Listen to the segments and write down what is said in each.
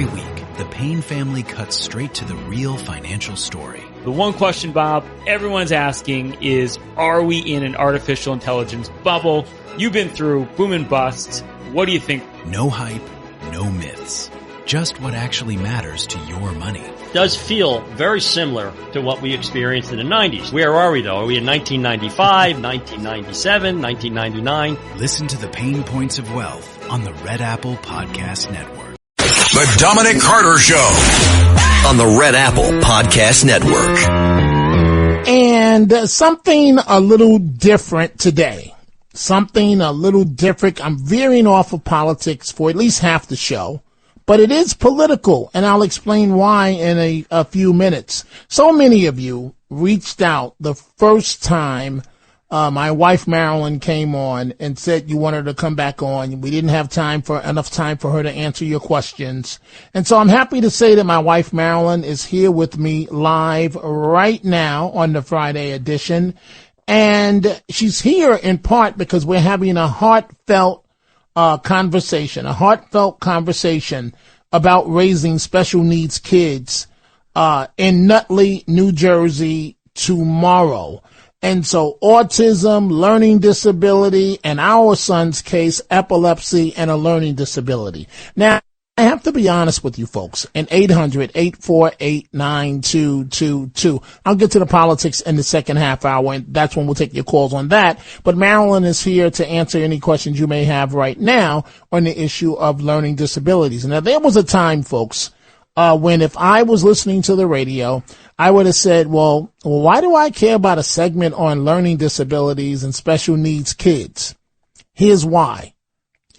Every week, the Payne family cuts straight to the real financial story. The one question, Bob, everyone's asking is, are we in an artificial intelligence bubble? You've been through boom and bust. What do you think? No hype, no myths. Just what actually matters to your money. Does feel very similar to what we experienced in the 90s. Where are we, though? Are we in 1995, 1997, 1999? Listen to the Pain Points of Wealth on the Red Apple Podcast Network. The Dominic Carter Show on the Red Apple Podcast Network. And something a little different today. Something a little different. I'm veering off of politics for at least half the show, but it is political, and I'll explain why in a few minutes. So many of you reached out the first time my wife Marilyn came on and said you wanted her to come back on. We didn't have enough time for her to answer your questions. And so I'm happy to say that my wife Marilyn is here with me live right now on the Friday edition. And she's here in part because we're having a heartfelt conversation about raising special needs kids in Nutley, New Jersey tomorrow. And so autism, learning disability, and our son's case, epilepsy and a learning disability. Now, I have to be honest with you folks. In 800-848-9222. I'll get to the politics in the second half hour, and that's when we'll take your calls on that. But Marilyn is here to answer any questions you may have right now on the issue of learning disabilities. Now, there was a time, folks, when if I was listening to the radio, I would have said, well, why do I care about a segment on learning disabilities and special needs kids? Here's why.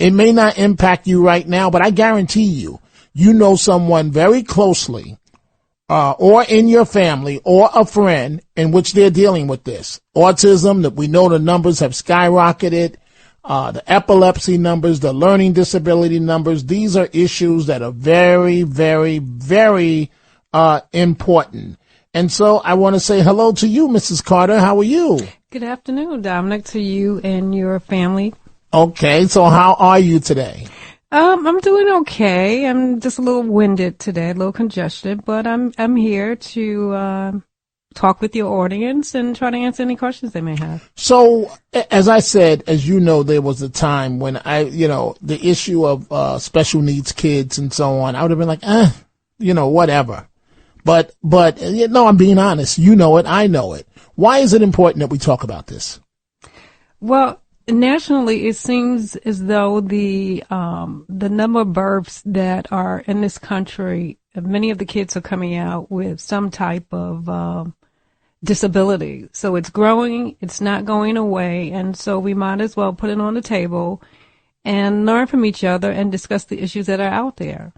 It may not impact you right now, but I guarantee you know someone very closely, or in your family or a friend in which they're dealing with this. Autism, that we know the numbers have skyrocketed. The epilepsy numbers, the learning disability numbers, these are issues that are very, very, very important. And so I want to say hello to you, Mrs. Carter. How are you? Good afternoon, Dominic, to you and your family. Okay, so how are you today? I'm doing okay. I'm just a little winded today, a little congested, but I'm here to talk with your audience and try to answer any questions they may have. So, as I said, as you know, there was a time when the issue of special needs kids and so on, I would have been like, whatever. But I'm being honest. You know it. I know it. Why is it important that we talk about this? Well, nationally, it seems as though the number of births that are in this country, many of the kids are coming out with some type of disability. So it's growing. It's not going away. And so we might as well put it on the table and learn from each other and discuss the issues that are out there.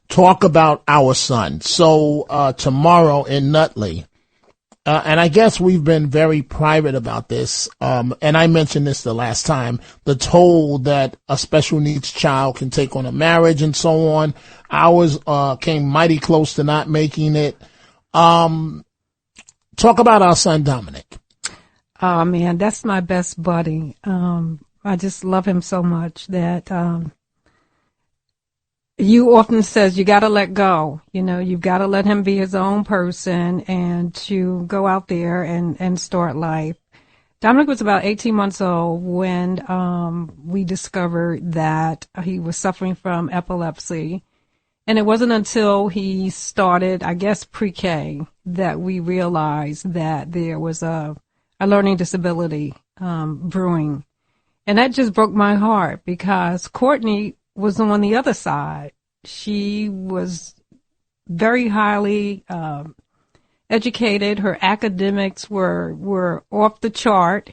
Talk about our son. So tomorrow in Nutley, and I guess we've been very private about this, and I mentioned this the last time, the toll that a special needs child can take on a marriage and so on. Ours came mighty close to not making it. Talk about our son, Dominic. Oh, man, that's my best buddy. I just love him so much that you often says you got to let go. You've got to let him be his own person and to go out there and start life. Dominic was about 18 months old when we discovered that he was suffering from epilepsy. And it wasn't until he started, I guess, pre-K that we realized that there was a learning disability brewing. And that just broke my heart because Courtney was on the other side. She was very highly educated. Her academics were off the chart.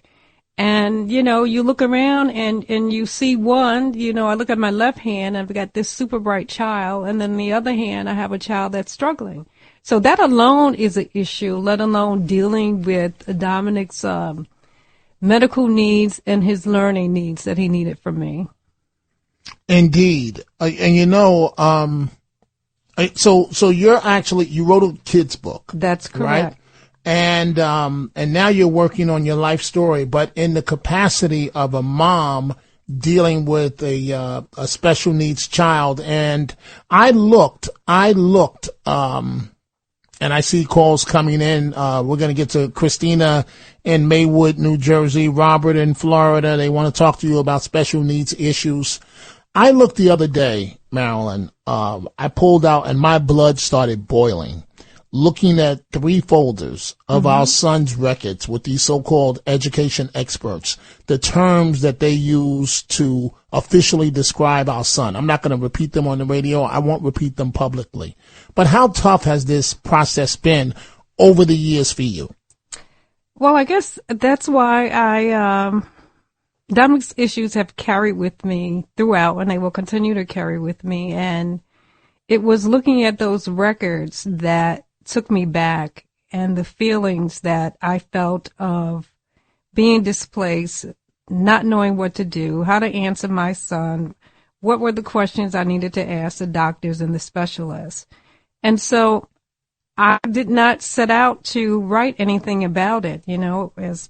And, you look around and you see one, I look at my left hand, I've got this super bright child. And then the other hand, I have a child that's struggling. So that alone is an issue, let alone dealing with Dominic's medical needs and his learning needs that he needed from me. Indeed. And so you wrote a kid's book. That's correct. Right? And now you're working on your life story, but in the capacity of a mom dealing with a special needs child. And I looked, and I see calls coming in. We're going to get to Christina in Maywood, New Jersey, Robert in Florida. They want to talk to you about special needs issues. I looked the other day, Marilyn. I pulled out and my blood started boiling, looking at 3 folders of our son's records with these so-called education experts, the terms that they use to officially describe our son. I'm not going to repeat them on the radio. I won't repeat them publicly. But how tough has this process been over the years for you? Well, I guess that's why Dominic's issues have carried with me throughout, and they will continue to carry with me. And it was looking at those records that took me back, and the feelings that I felt of being displaced, not knowing what to do, how to answer my son, what were the questions I needed to ask the doctors and the specialists. And so I did not set out to write anything about it. You know, as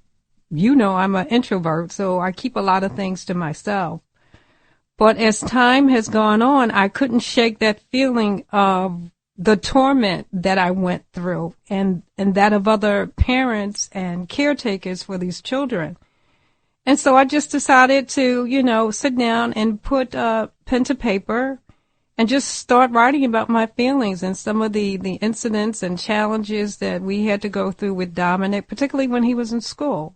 you know, I'm an introvert, so I keep a lot of things to myself. But as time has gone on, I couldn't shake that feeling of the torment that I went through and that of other parents and caretakers for these children. And so I just decided to, you know, sit down and put pen to paper and just start writing about my feelings and some of the incidents and challenges that we had to go through with Dominic, particularly when he was in school.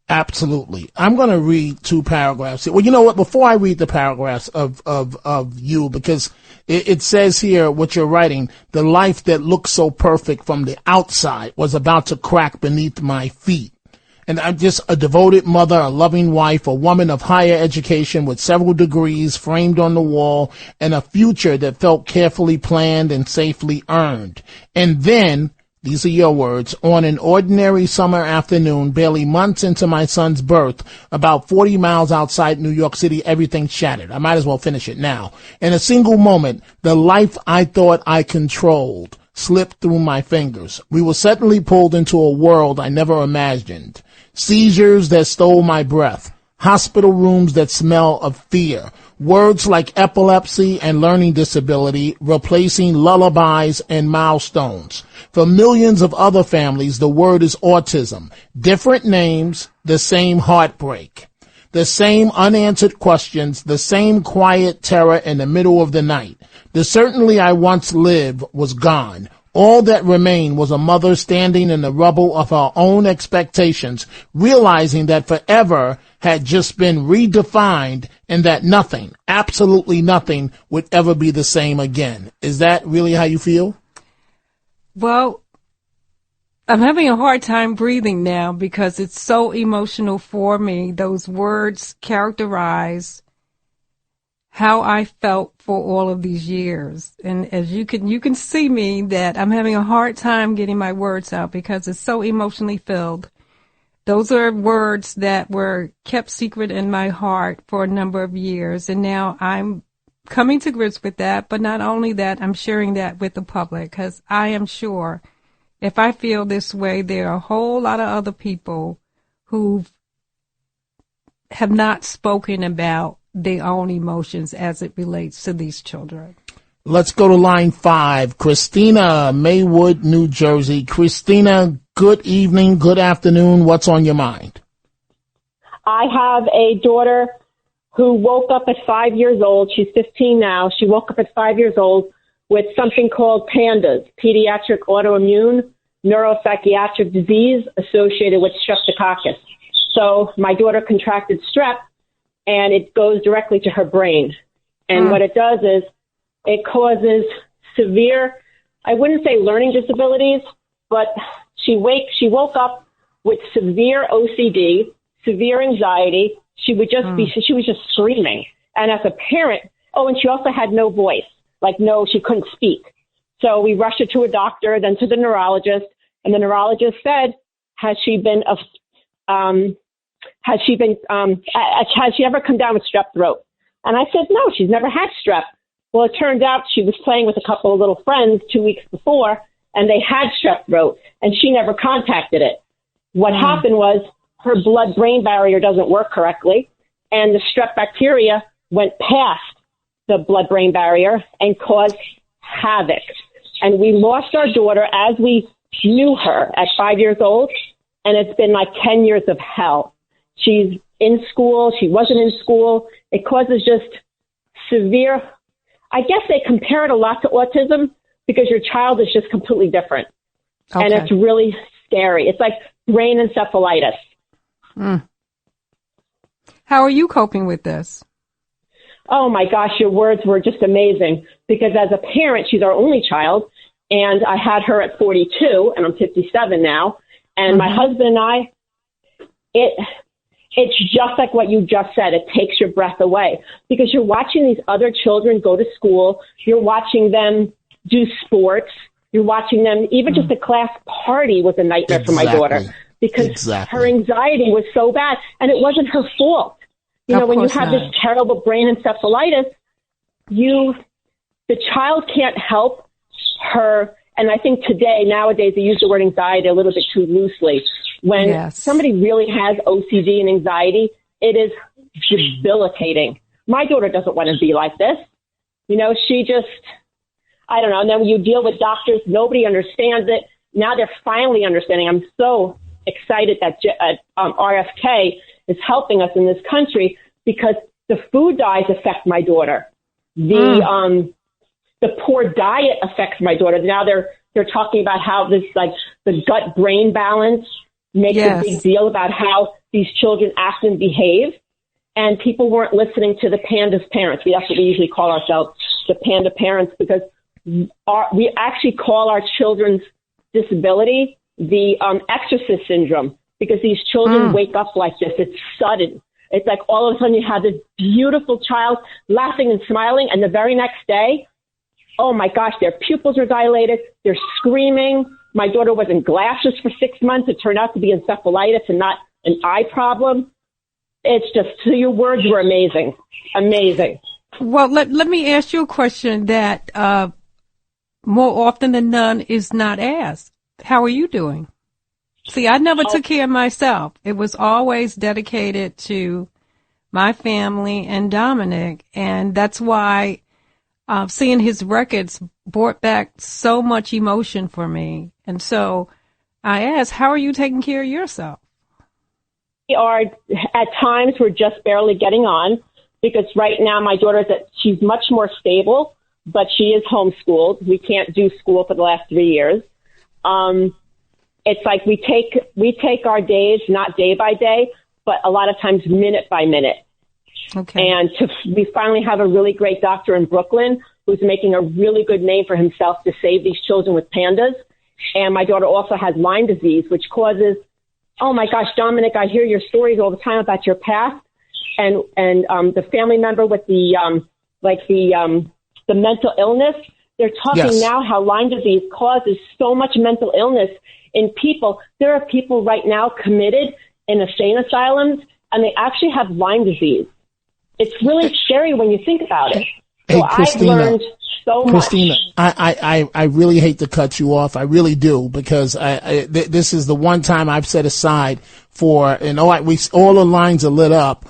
Absolutely. I'm going to read 2 paragraphs. Well, you know what? Before I read the paragraphs of you, because it says here what you're writing, the life that looked so perfect from the outside was about to crack beneath my feet. And I'm just a devoted mother, a loving wife, a woman of higher education with several degrees framed on the wall, and a future that felt carefully planned and safely earned. And then, these are your words, on an ordinary summer afternoon, barely months into my son's birth, about 40 miles outside New York City, everything shattered. I might as well finish it now. In a single moment, the life I thought I controlled slipped through my fingers. We were suddenly pulled into a world I never imagined. Seizures that stole my breath. Hospital rooms that smell of fear. Words like epilepsy and learning disability replacing lullabies and milestones. For millions of other families, the word is autism. Different names, the same heartbreak. The same unanswered questions, the same quiet terror in the middle of the night. The certainty I once lived was gone. All that remained was a mother standing in the rubble of her own expectations, realizing that forever had just been redefined and that nothing, absolutely nothing, would ever be the same again. Is that really how you feel? Well, I'm having a hard time breathing now because it's so emotional for me. Those words characterize how I felt for all of these years. And as you can see me that I'm having a hard time getting my words out because it's so emotionally filled. Those are words that were kept secret in my heart for a number of years. And now I'm coming to grips with that. But not only that, I'm sharing that with the public because I am sure if I feel this way, there are a whole lot of other people who have not spoken about their own emotions as it relates to these children. Let's go to line 5. Christina, Maywood, New Jersey. Christina, good evening, good afternoon. What's on your mind? I have a daughter who woke up at 5 years old. She's 15 now. She woke up at 5 years old with something called PANDAS, pediatric autoimmune neuropsychiatric disease associated with streptococcus. So my daughter contracted strep, and it goes directly to her brain. And what it does is it causes severe, I wouldn't say learning disabilities, but she woke up with severe OCD, severe anxiety. She was just screaming. And as a parent, and she also had no voice, she couldn't speak. So we rushed her to a doctor, then to the neurologist, and the neurologist said, has she ever come down with strep throat? And I said, no, she's never had strep. Well, it turned out she was playing with a couple of little friends 2 weeks before, and they had strep throat, and she never contacted it. What happened was her blood-brain barrier doesn't work correctly, and the strep bacteria went past the blood-brain barrier and caused havoc. And we lost our daughter as we knew her at 5 years old, and it's been like 10 years of hell. She's in school. She wasn't in school. It causes just severe, I guess they compare it a lot to autism because your child is just completely different. Okay. And it's really scary. It's like brain encephalitis. Mm. How are you coping with this? Oh my gosh, your words were just amazing because as a parent, she's our only child and I had her at 42 and I'm 57 now. And my husband and I, it's just like what you just said. It takes your breath away because you're watching these other children go to school. You're watching them do sports. You're watching them, even just a class party was a nightmare for my daughter because her anxiety was so bad and it wasn't her fault. You know, when you have this terrible brain encephalitis, the child can't help her. And I think nowadays, they use the word anxiety a little bit too loosely. When somebody really has OCD and anxiety, it is debilitating. My daughter doesn't want to be like this. You know, she just, I don't know. And then when you deal with doctors, nobody understands it. Now they're finally understanding. I'm so excited that RFK is helping us in this country because the food dyes affect my daughter. The poor diet affects my daughter. Now they're talking about how this, like, the gut-brain balance makes a big deal about how these children act and behave. And people weren't listening to the PANDAS parents. That's what we usually call ourselves, the PANDA parents, because we actually call our children's disability the exorcist syndrome, because these children wake up like this. It's sudden. It's like all of a sudden you have this beautiful child laughing and smiling, and the very next day, oh my gosh, their pupils are dilated. They're screaming. My daughter was in glasses for 6 months. It turned out to be encephalitis and not an eye problem. It's just, so your words were amazing. Amazing. Well, let me ask you a question that more often than none is not asked. How are you doing? See, I never took care of myself. It was always dedicated to my family and Dominic, and that's why seeing his records brought back so much emotion for me. And so I asked, how are you taking care of yourself? We are, at times, we're just barely getting on, because right now my she's much more stable, but she is homeschooled. We can't do school for the last 3 years. It's like we take our days, not day by day, but a lot of times minute by minute. Okay. And we finally have a really great doctor in Brooklyn who's making a really good name for himself to save these children with PANDAS. And my daughter also has Lyme disease, which causes, oh my gosh, Dominic, I hear your stories all the time about your past, and the family member with the mental illness. They're talking now how Lyme disease causes so much mental illness in people. There are people right now committed in insane asylums, and they actually have Lyme disease. It's really scary when you think about it. Hey, so Christina, I've learned so Christina, much. I really hate to cut you off. I really do, because this is the one time I've set aside for, and all the lines are lit up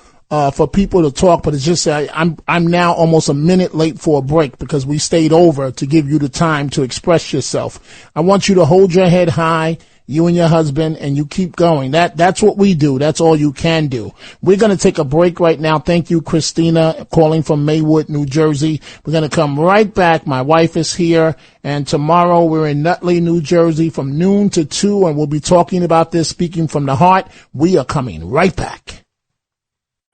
for people to talk, but it's just I'm now almost a minute late for a break because we stayed over to give you the time to express yourself. I want you to hold your head high, you and your husband, and you keep going. That's what we do. That's all you can do. We're going to take a break right now. Thank you, Christina, calling from Maywood, New Jersey. We're going to come right back. My wife is here, and tomorrow we're in Nutley, New Jersey from noon to 2, and we'll be talking about this, Speaking from the Heart. We are coming right back.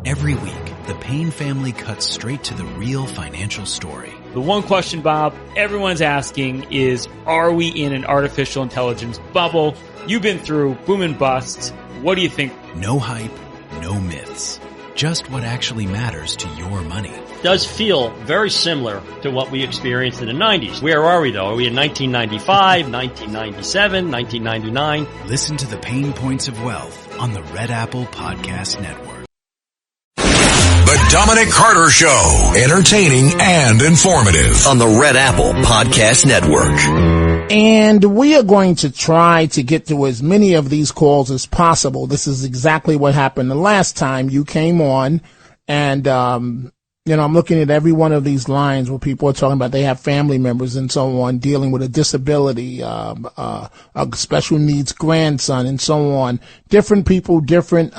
Every week, the Payne family cuts straight to the real financial story. The one question, Bob, everyone's asking is, are we in an artificial intelligence bubble? You've been through boom and bust. What do you think? No hype, no myths. Just what actually matters to your money. Does feel very similar to what we experienced in the 90s. Where are we, though? Are we in 1995, 1997, 1999? Listen to the Pain Points of Wealth on the Red Apple Podcast Network. The Dominic Carter Show. Entertaining and informative on the Red Apple Podcast Network. And we are going to try to get to as many of these calls as possible. This is exactly what happened the last time you came on, And, I'm looking at every one of these lines where people are talking about they have family members and so on dealing with a disability, a special needs grandson and so on. Different people, different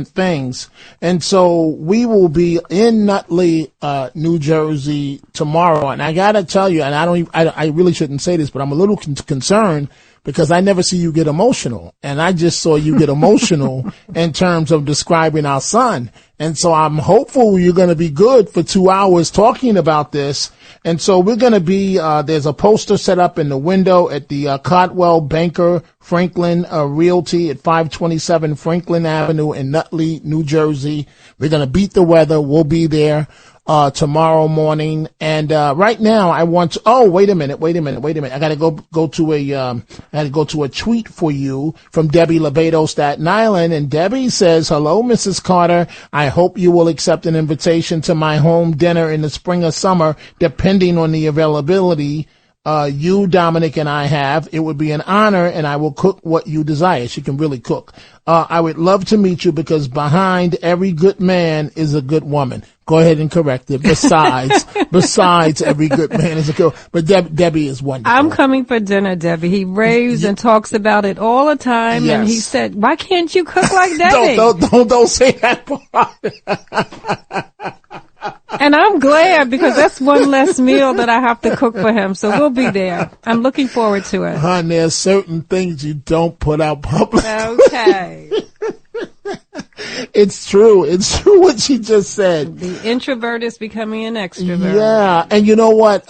things. And so we will be in Nutley, New Jersey tomorrow. And I gotta tell you, and I really shouldn't say this, but I'm a little concerned because I never see you get emotional. And I just saw you get emotional in terms of describing our son. And so I'm hopeful you're going to be good for 2 hours talking about this. And so we're going to be, there's a poster set up in the window at the Cotwell Banker Franklin Realty at 527 Franklin Avenue in Nutley, New Jersey. We're going to beat the weather. We'll be there tomorrow morning. And right now I want to, wait a minute. I got to go to a tweet for you from Debbie Lebedo, Staten Island. And Debbie says, "Hello, Mrs. Carter. I hope you will accept an invitation to my home dinner in the spring or summer, depending on the availability you, Dominic, and I have. It would be an honor, and I will cook what you desire." She can really cook. "I would love to meet you because behind every good man is a good woman." Go ahead and correct it. Besides every good man is a good. But Debbie is wonderful. I'm coming for dinner, Debbie. He raves and talks about it all the time, yes. And he said, "Why can't you cook like Debbie?" Don't say that part. And I'm glad because that's one less meal that I have to cook for him. So we'll be there. I'm looking forward to it. Hon, there's certain things you don't put out public. Okay. It's true. It's true what she just said. The introvert is becoming an extrovert. Yeah. And you know what?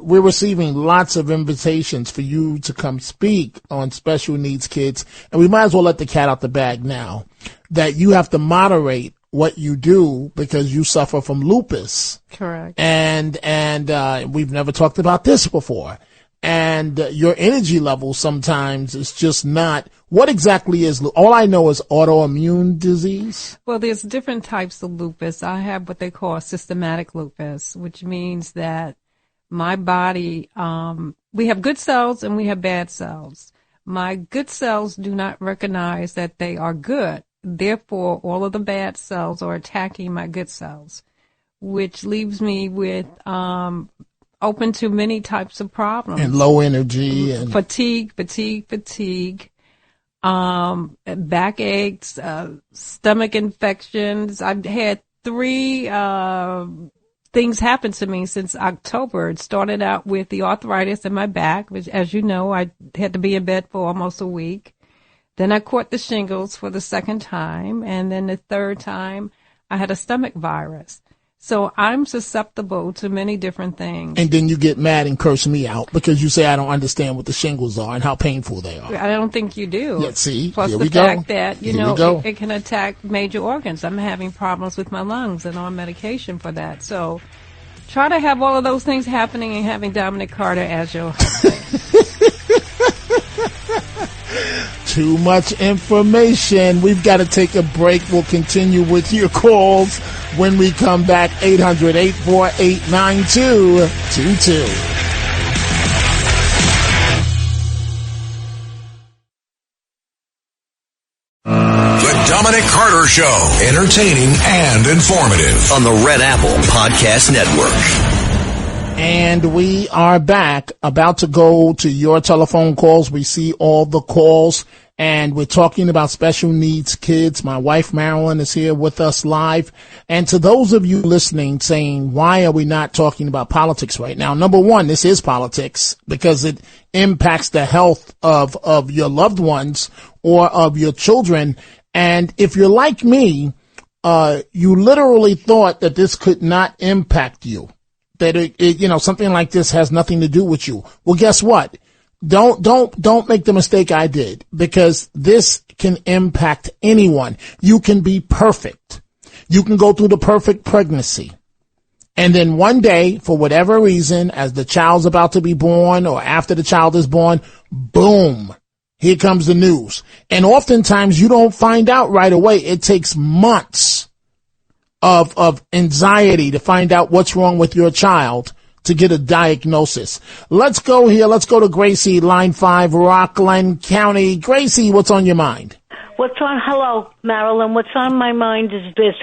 We're receiving lots of invitations for you to come speak on special needs kids. And we might as well let the cat out the bag now that you have to moderate what you do because you suffer from lupus. Correct. And we've never talked about this before. And your energy level sometimes is just not. What exactly is all I know is autoimmune disease? Well, there's different types of lupus. I have what they call systematic lupus, which means that my body, we have good cells and we have bad cells. My good cells do not recognize that they are good. Therefore, all of the bad cells are attacking my good cells, which leaves me with open to many types of problems. And low energy. And fatigue, backaches, stomach infections. I've had 3 things happen to me since October. It started out with the arthritis in my back, which, as you know, I had to be in bed for almost a week. Then I caught the shingles for the second time. And then the third time, I had a stomach virus. So I'm susceptible to many different things. And then you get mad and curse me out because you say I don't understand what the shingles are and how painful they are. I don't think you do. Yeah, see, plus here the we fact go. that, it can attack major organs. I'm having problems with my lungs and on medication for that. So try to have all of those things happening and having Dominic Carter as your husband. Too much information. We've got to take a break. We'll continue with your calls when we come back. 800-848-9222. The Dominic Carter Show. Entertaining and informative on the Red Apple Podcast Network. And we are back, about to go to your telephone calls. We see all the calls, and we're talking about special needs kids. My wife, Marilyn, is here with us live. And to those of you listening saying, why are we not talking about politics right now? Number one, this is politics because it impacts the health of your loved ones or of your children. And if you're like me, you literally thought that this could not impact you. That something like this has nothing to do with you. Well, guess what? Don't make the mistake I did, because this can impact anyone. You can be perfect. You can go through the perfect pregnancy. And then one day, for whatever reason, as the child's about to be born or after the child is born, boom, here comes the news. And oftentimes you don't find out right away. It takes months of anxiety to find out what's wrong with your child to get a diagnosis. Let's go here. Let's go to Gracie, line 5, Rockland County. Gracie, what's on your mind? Hello, Marilyn. What's on my mind is this.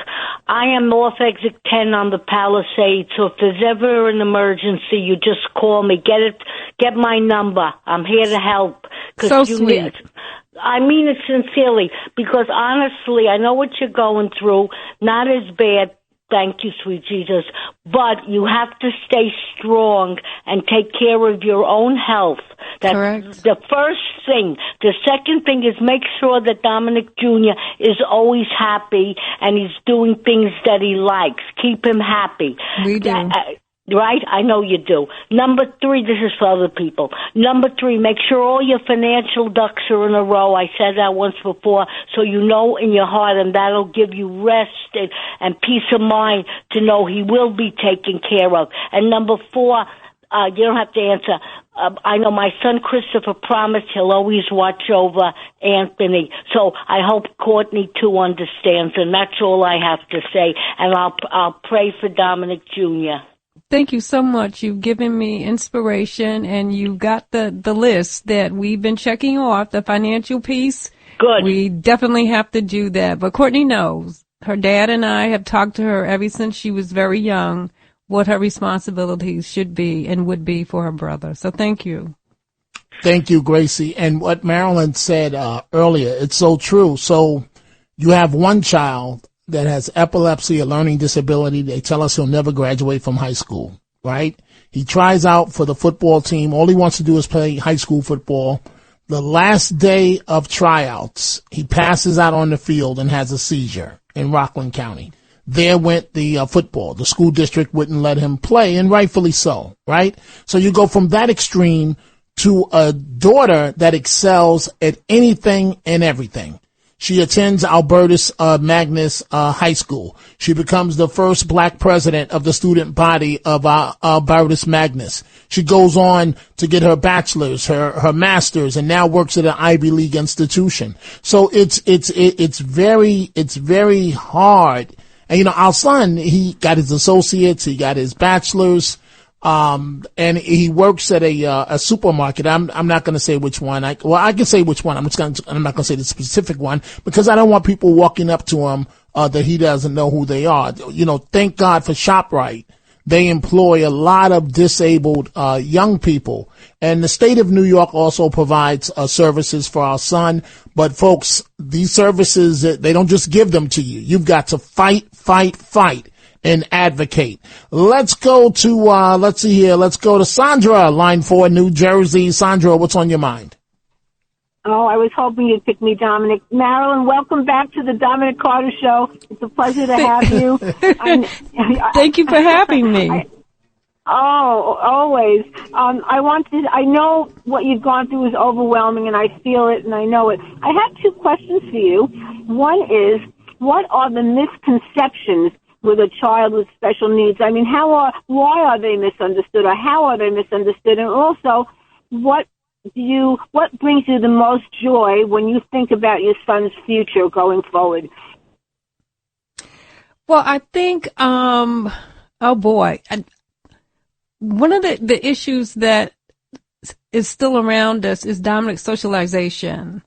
I am off exit 10 on the Palisades, so if there's ever an emergency, you just call me. Get my number. I'm here to help. So sweet. I mean it sincerely, because honestly, I know what you're going through. Not as bad. Thank you, sweet Jesus. But you have to stay strong and take care of your own health. That's correct. The first thing. The second thing is make sure that Dominic Jr. is always happy and he's doing things that he likes. Keep him happy. We do. Right? I know you do. Number 3, this is for other people. Number 3, make sure all your financial ducks are in a row. I said that once before, so you know in your heart, and that'll give you rest and peace of mind to know he will be taken care of. And number 4, you don't have to answer. I know my son Christopher promised he'll always watch over Anthony. So I hope Courtney too understands, and that's all I have to say. And I'll pray for Dominic Jr. Thank you so much. You've given me inspiration, and you got the list that we've been checking off, the financial piece. Good. We definitely have to do that. But Courtney knows. Her dad and I have talked to her ever since she was very young what her responsibilities should be and would be for her brother. So thank you. Thank you, Gracie. And what Marilyn said earlier, it's so true. So you have one child that has epilepsy, a learning disability. They tell us he'll never graduate from high school, right? He tries out for the football team. All he wants to do is play high school football. The last day of tryouts, he passes out on the field and has a seizure in Rockland County. There went the football. The school district wouldn't let him play, and rightfully so, right? So you go from that extreme to a daughter that excels at anything and everything. She attends Albertus Magnus High School. She becomes the first black president of the student body of Albertus Magnus. She goes on to get her bachelor's, her master's, and now works at an Ivy League institution. So it's very hard. And our son, he got his associates, he got his bachelor's, and he works at a supermarket. I'm not going to say which one. I can say which one. I'm not going to say the specific one because I don't want people walking up to him, that he doesn't know who they are. Thank God for ShopRite. They employ a lot of disabled, young people. And the state of New York also provides services for our son. But folks, these services, they don't just give them to you. You've got to fight and advocate. Let's go to, let's go to Sandra, line 4, New Jersey. Sandra, what's on your mind? Oh, I was hoping you'd pick me, Dominic. Marilyn, welcome back to the Dominic Carter Show. It's a pleasure to have you. Thank you for having me. Always. I know what you've gone through is overwhelming, and I feel it, and I know it. I have 2 questions for you. One is, what are the misconceptions with a child with special needs? I mean, why are they misunderstood, or how are they misunderstood? And also, what brings you the most joy when you think about your son's future going forward? Well, I think, one of the issues that is still around us is Dominic's socialization.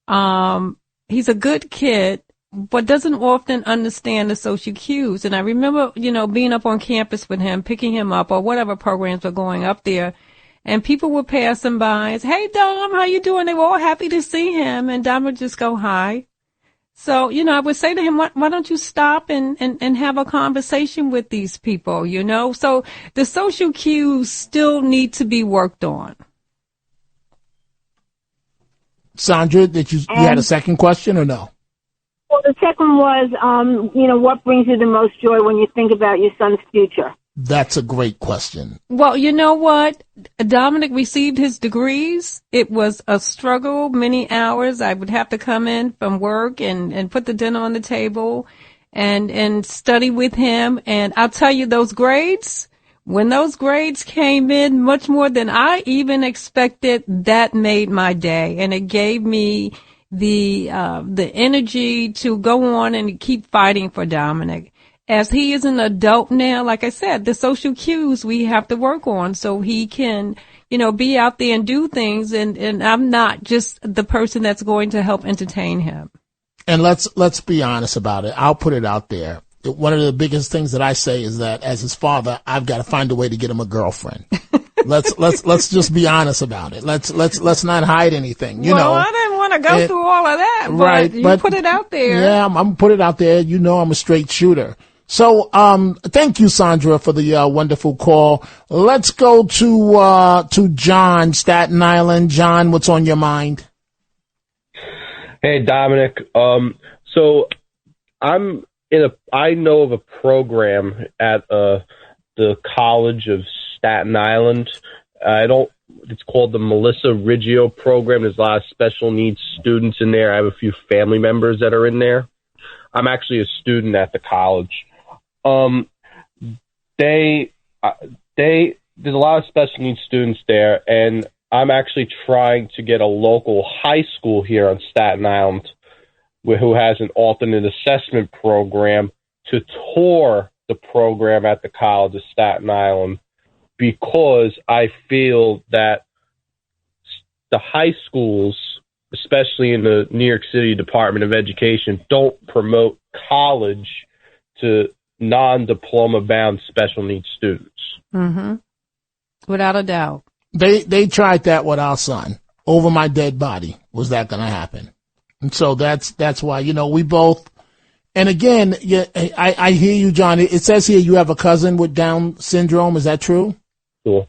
He's a good kid, but doesn't often understand the social cues. And I remember, being up on campus with him, picking him up, or whatever programs were going up there. And people would pass him by and say, "Hey, Dom, how you doing?" They were all happy to see him, and Dom would just go, "Hi." So, I would say to him, why don't you stop and have a conversation with these people, So the social cues still need to be worked on. Sandra, did you had a second question or no? Well, the second was, what brings you the most joy when you think about your son's future? That's a great question. Well, you know what? Dominic received his degrees. It was a struggle, many hours. I would have to come in from work and put the dinner on the table and study with him. And I'll tell you, those grades, when those grades came in much more than I even expected, that made my day. And it gave me the energy to go on and keep fighting for Dominic. As he is an adult now, like I said, the social cues we have to work on so he can, be out there and do things. And I'm not just the person that's going to help entertain him. And let's be honest about it. I'll put it out there. one of the biggest things that I say is that as his father, I've got to find a way to get him a girlfriend. Let's just be honest about it. Let's not hide anything. You know, I didn't want to go through all of that, but right, you put it out there. Yeah, I'm gonna put it out there. You know, I'm a straight shooter. So, thank you, Sandra, for the wonderful call. Let's go to John, Staten Island. John, what's on your mind? Hey, Dominic. So I know of a program at the College of Staten Island. It's called the Melissa Riggio program. There's a lot of special needs students in there. I have a few family members that are in there. I'm actually a student at the college. There's a lot of special needs students there, and I'm actually trying to get a local high school here on Staten Island who has an alternate assessment program to tour the program at the College of Staten Island, because I feel that the high schools, especially in the New York City Department of Education, don't promote college to non-diploma bound special needs students. Mm-hmm. Without a doubt. They tried that with our son. Over my dead body was that going to happen. And so that's why, you know, we both, and again, yeah, I hear you, John. It says here you have a cousin with Down syndrome. Is that true? Cool.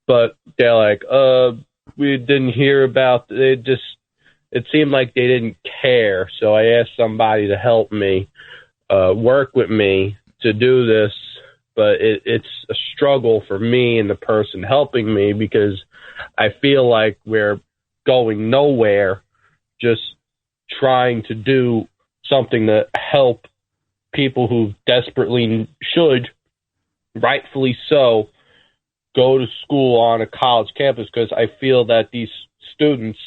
But they're like, we didn't hear about it. It seemed like they didn't care. So I asked somebody to help me, work with me to do this. But it's a struggle for me and the person helping me, because I feel like we're going nowhere, just trying to do something to help people who desperately should, rightfully so, go to school on a college campus, because I feel that these students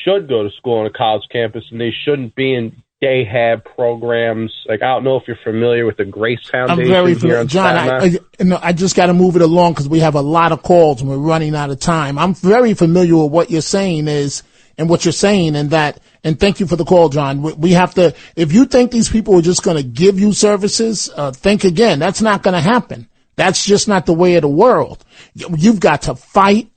should go to school on a college campus and they shouldn't be in day have programs. Like, I don't know if you're familiar with the Grace Foundation. I'm very familiar. John, I just got to move it along because we have a lot of calls and we're running out of time. I'm very familiar with what you're saying and thank you for the call, John. We have to, if you think these people are just going to give you services, think again. That's not going to happen. That's just not the way of the world. You've got to fight.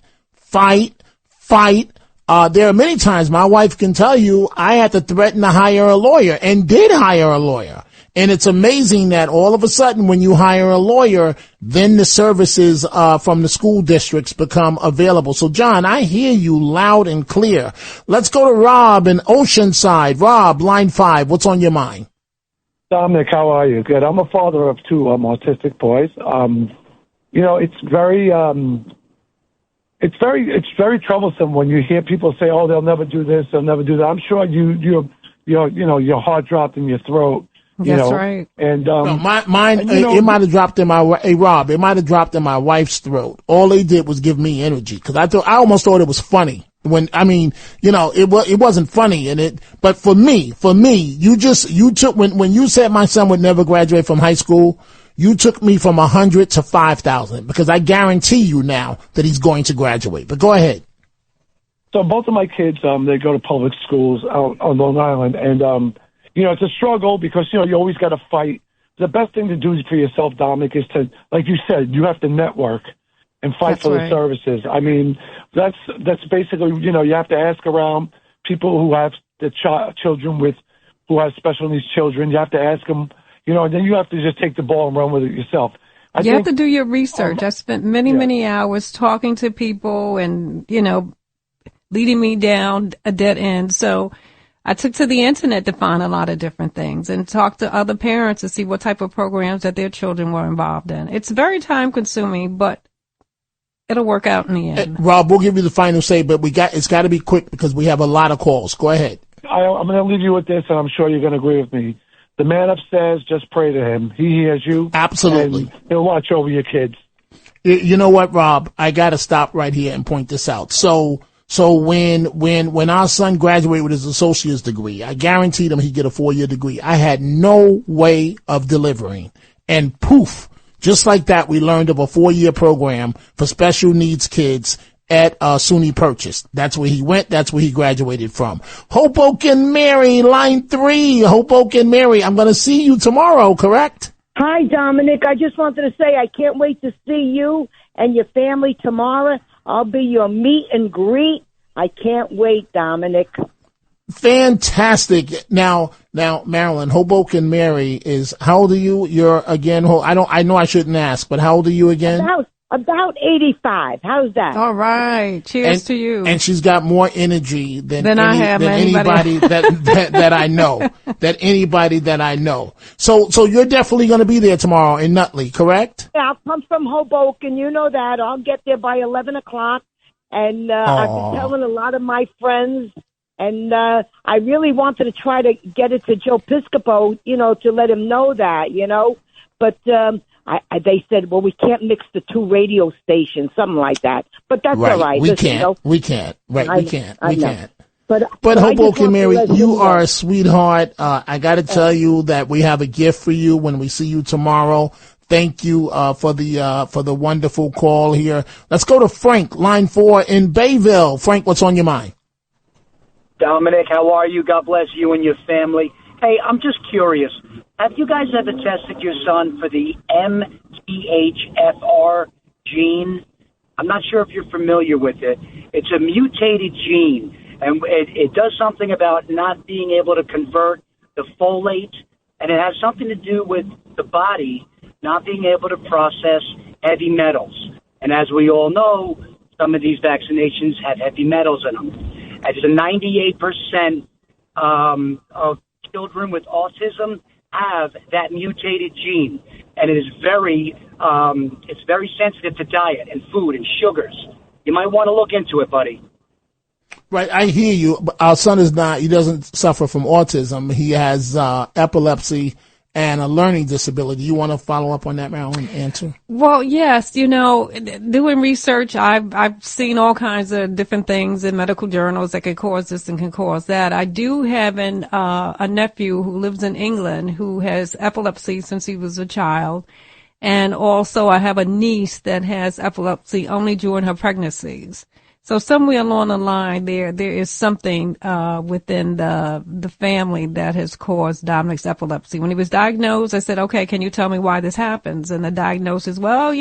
There are many times my wife can tell you I had to threaten to hire a lawyer and did hire a lawyer. And it's amazing that all of a sudden when you hire a lawyer, then the services from the school districts become available. So, John, I hear you loud and clear. Let's go to Rob in Oceanside. Rob, line 5. What's on your mind? Dominic, how are you? Good. I'm a father of 2 autistic boys. It's very troublesome when you hear people say, "Oh, they'll never do this, they'll never do that." I'm sure your heart dropped in your throat. That's right. And mine, it might have dropped in my Rob. It might have dropped in my wife's throat. All they did was give me energy, because I almost thought it was funny. It wasn't funny, but for me, you took when you said my son would never graduate from high school. You took me from 100 to 5,000, because I guarantee you now that he's going to graduate. But go ahead. So both of my kids, they go to public schools out on Long Island, and it's a struggle because you always got to fight. The best thing to do for yourself, Dominic, is to, like you said, you have to network and fight for the services. I mean, that's basically, you have to ask around people who have the children who have special needs children. You have to ask them. And then you have to just take the ball and run with it yourself. You have to do your research. I spent many hours talking to people and, leading me down a dead end. So I took to the internet to find a lot of different things and talk to other parents to see what type of programs that their children were involved in. It's very time consuming, but it'll work out in the end. Rob, we'll give you the final say, but it's got to be quick because we have a lot of calls. Go ahead. I'm going to leave you with this, and I'm sure you're going to agree with me. The man upstairs, just pray to him. He hears you. Absolutely. And he'll watch over your kids. You know what, Rob? I got to stop right here and point this out. So when our son graduated with his associate's degree, I guaranteed him he'd get a 4-year degree. I had no way of delivering. And poof, just like that, we learned of a 4-year program for special needs kids at SUNY Purchase. That's where he went. That's where he graduated from. Hoboken Mary, line 3. Hoboken Mary, I'm going to see you tomorrow, correct? Hi, Dominic. I just wanted to say I can't wait to see you and your family tomorrow. I'll be your meet and greet. I can't wait, Dominic. Fantastic. Now, Marilyn, Hoboken Mary is, how old are you? You're again, I know I shouldn't ask, but how old are you again? About 85. How's that? All right. Cheers to you. And she's got more energy than anybody that I know. Anybody that I know. So you're definitely going to be there tomorrow in Nutley, correct? Yeah, I'll come from Hoboken. You know that. I'll get there by 11 o'clock. And I've been telling a lot of my friends. And I really wanted to try to get it to Joe Piscopo, to let him know that, But they said, well, we can't mix the two radio stations, something like that. But that's all right. We can't. We can't. But Hoboken Mary, you are a sweetheart. I got to tell you that we have a gift for you when we see you tomorrow. Thank you for the wonderful call here. Let's go to Frank, line 4 in Bayville. Frank, what's on your mind? Dominic, how are you? God bless you and your family. Hey, I'm just curious. Have you guys ever tested your son for the MTHFR gene? I'm not sure if you're familiar with it. It's a mutated gene, and it does something about not being able to convert the folate, and it has something to do with the body not being able to process heavy metals. And as we all know, some of these vaccinations have heavy metals in them. And it's a 98% of children with autism have that mutated gene, and it is it's very sensitive to diet and food and sugars. You might want to look into it, buddy. Right, I hear you. But our son he doesn't suffer from autism. He has epilepsy and a learning disability. You want to follow up on that, Marilyn? Answer? Well, yes. Doing research, I've seen all kinds of different things in medical journals that can cause this and can cause that. I do have a nephew who lives in England who has epilepsy since he was a child. And also I have a niece that has epilepsy only during her pregnancies. So somewhere along the line, there is something within the family that has caused Dominic's epilepsy. When he was diagnosed, I said, okay, can you tell me why this happens? And the diagnosis, well,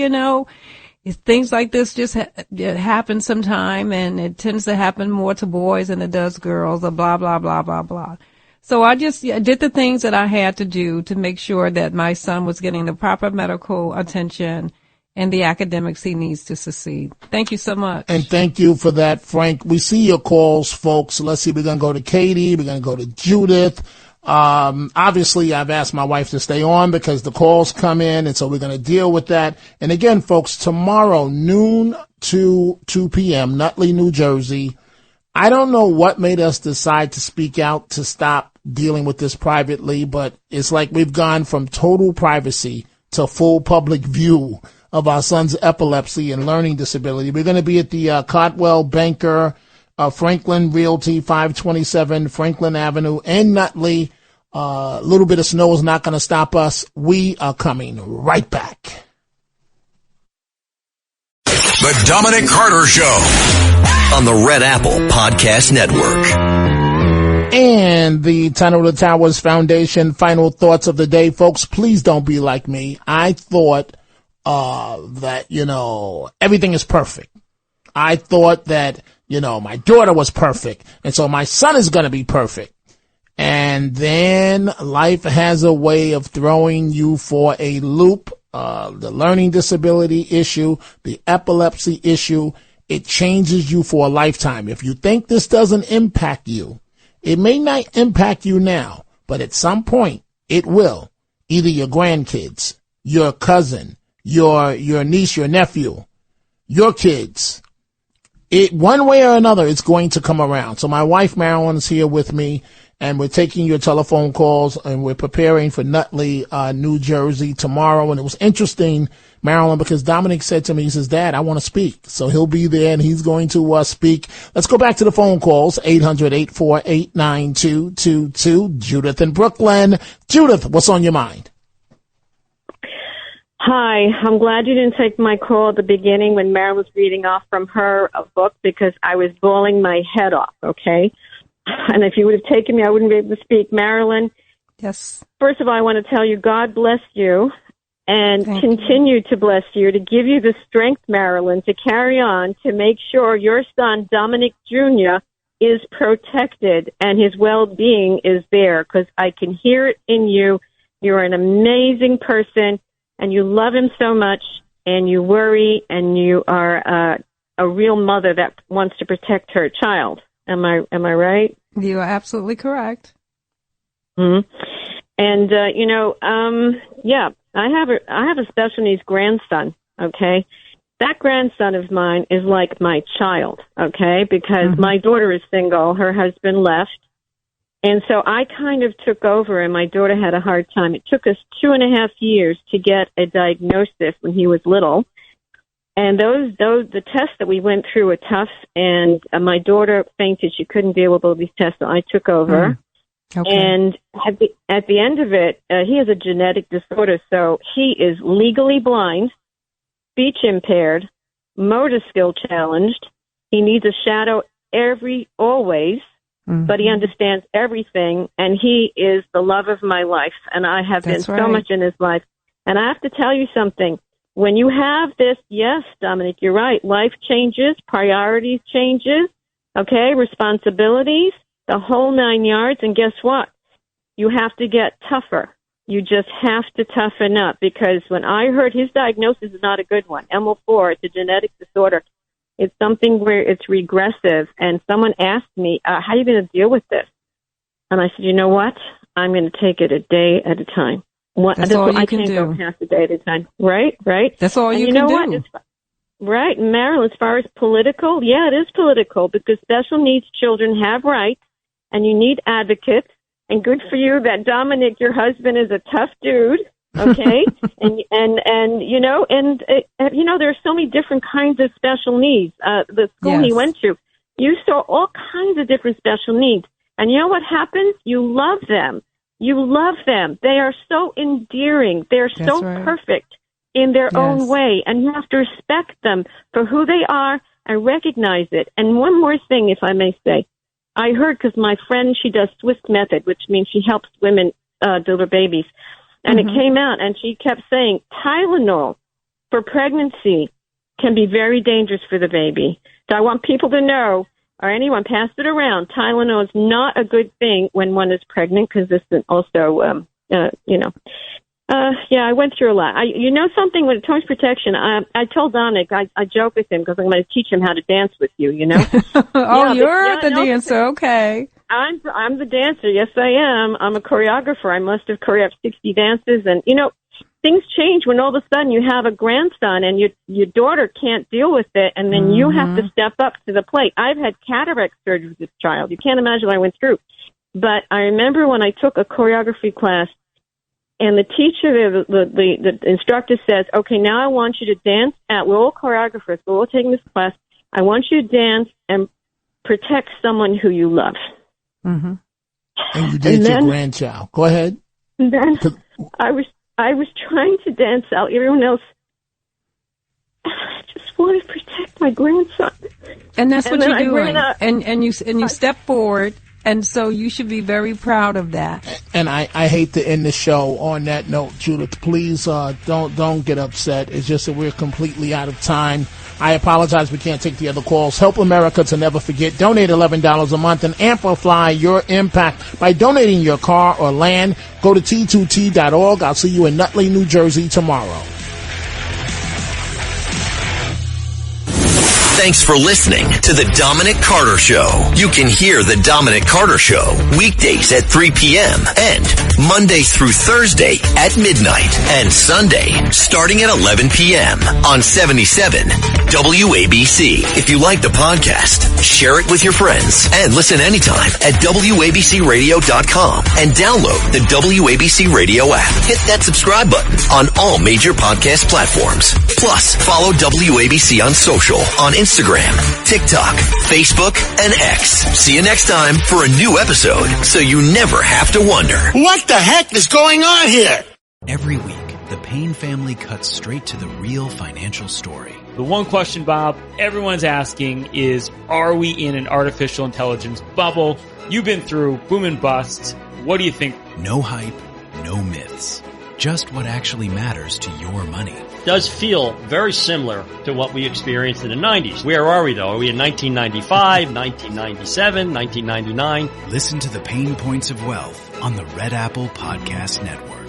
things like this just it happens sometime, and it tends to happen more to boys than it does girls, or blah, blah, blah, blah, blah. So I just did the things that I had to do to make sure that my son was getting the proper medical attention and the academics he needs to succeed. Thank you so much. And thank you for that, Frank. We see your calls, folks. Let's see. We're going to go to Katie. We're going to go to Judith. Obviously, I've asked my wife to stay on because the calls come in, and so we're going to deal with that. And again, folks, tomorrow, noon to 2 p.m., Nutley, New Jersey. I don't know what made us decide to speak out to stop dealing with this privately, but it's like we've gone from total privacy to full public view of our son's epilepsy and learning disability. We're going to be at the Cotwell Banker, Franklin Realty, 527 Franklin Avenue in Nutley. A little bit of snow is not going to stop us. We are coming right back. The Dominic Carter Show on the Red Apple Podcast Network. And the Tunnel to Towers Foundation final thoughts of the day. Folks, please don't be like me. I thought that, everything is perfect. I thought that, my daughter was perfect. And so my son is going to be perfect. And then life has a way of throwing you for a loop. The learning disability issue, the epilepsy issue, it changes you for a lifetime. If you think this doesn't impact you, it may not impact you now, but at some point it will. Either your grandkids, your cousin, your niece, your nephew, your kids. One way or another, it's going to come around. So my wife, Marilyn, is here with me, and we're taking your telephone calls, and we're preparing for Nutley, New Jersey tomorrow. And it was interesting, Marilyn, because Dominic said to me, he says, Dad, I want to speak. So he'll be there, and he's going to speak. Let's go back to the phone calls, 800-848-9222. Judith in Brooklyn. Judith, what's on your mind? Hi, I'm glad you didn't take my call at the beginning when Marilyn was reading off from her a book because I was bawling my head off, okay? And if you would have taken me, I wouldn't be able to speak. Marilyn, yes. First of all, I want to tell you God bless you and continue to bless you, to give you the strength, Marilyn, to carry on, to make sure your son, Dominic Jr., is protected and his well-being is there, because I can hear it in you. You're an amazing person, and you love him so much, and you worry, and you are a real mother that wants to protect her child. Am I right? You are absolutely correct. Mm-hmm. And I have a special needs grandson. Okay, that grandson of mine is like my child. Okay, because my daughter is single, her husband left, and so I kind of took over, and my daughter had a hard time. It took us 2.5 years to get a diagnosis when he was little. And the tests that we went through were tough, and my daughter fainted. She couldn't deal with all these tests, so I took over. Okay. And at the end of it, he has a genetic disorder, so he is legally blind, speech impaired, motor skill challenged. He needs a shadow always, but he understands everything, and he is the love of my life, and I have been so much in his life. And I have to tell you something. When you have this, yes, Dominic, you're right. Life changes, priorities changes, okay, responsibilities, the whole 9 yards. And guess what? You have to get tougher. You just have to toughen up, because when I heard his diagnosis is not a good one, ML4, it's a genetic disorder. It's something where it's regressive. And someone asked me, how are you going to deal with this? And I said, you know what? I'm going to take it a day at a time. That's all you can do. I can't go past a day at a time. Right? That's all you can do. Right, Marilyn, as far as political, yeah, it is political, because special needs children have rights, and you need advocates. And good for you that Dominic, your husband, is a tough dude, okay? There are so many different kinds of special needs. The school he went to, you saw all kinds of different special needs. And you know what happens? You love them. You love them. They are so endearing. They're so perfect in their own way. And you have to respect them for who they are and recognize it. And one more thing, if I may say. I heard, because my friend, she does Swiss method, which means she helps women deliver babies. And it came out, and she kept saying Tylenol for pregnancy can be very dangerous for the baby. So I want people to know, or anyone, pass it around. Tylenol is not a good thing when one is pregnant, because this is also, I went through a lot. Something with tongue protection, I told Dominic, I joke with him because I'm going to teach him how to dance with you, you know. You're the dancer, okay. I'm the dancer, yes I am. I'm a choreographer. I must have choreographed 60 dances, and, things change when all of a sudden you have a grandson and your daughter can't deal with it, and then you have to step up to the plate. I've had cataract surgery with this child. You can't imagine what I went through. But I remember when I took a choreography class, and the teacher, the instructor says, okay, now I want you to dance we're all choreographers, we're all taking this class. I want you to dance and protect someone who you love. Mm-hmm. And you did your grandchild. Go ahead. And then I was trying to dance out. Everyone else, I just want to protect my grandson. And that's what you're doing. And you step forward. And so you should be very proud of that. And I hate to end the show on that note, Judith. Please don't get upset. It's just that we're completely out of time. I apologize we can't take the other calls. Help America to never forget. Donate $11 a month and amplify your impact by donating your car or land. Go to T2T.org. I'll see you in Nutley, New Jersey tomorrow. Thanks for listening to The Dominic Carter Show. You can hear The Dominic Carter Show weekdays at 3 p.m. and Monday through Thursday at midnight and Sunday starting at 11 p.m. on 77 WABC. If you like the podcast, share it with your friends and listen anytime at WABCRadio.com and download the WABC Radio app. Hit that subscribe button on all major podcast platforms. Plus, follow WABC on social on Instagram, TikTok, Facebook, and X. See you next time for a new episode, so you never have to wonder. What the heck is going on here? Every week, the Payne family cuts straight to the real financial story. The one question, Bob, everyone's asking is, are we in an artificial intelligence bubble? You've been through boom and bust. What do you think? No hype, no myths. Just what actually matters to your money. Does feel very similar to what we experienced in the 90s. Where are we, though? Are we in 1995, 1997, 1999? Listen to the Pain Points of Wealth on the Red Apple Podcast Network.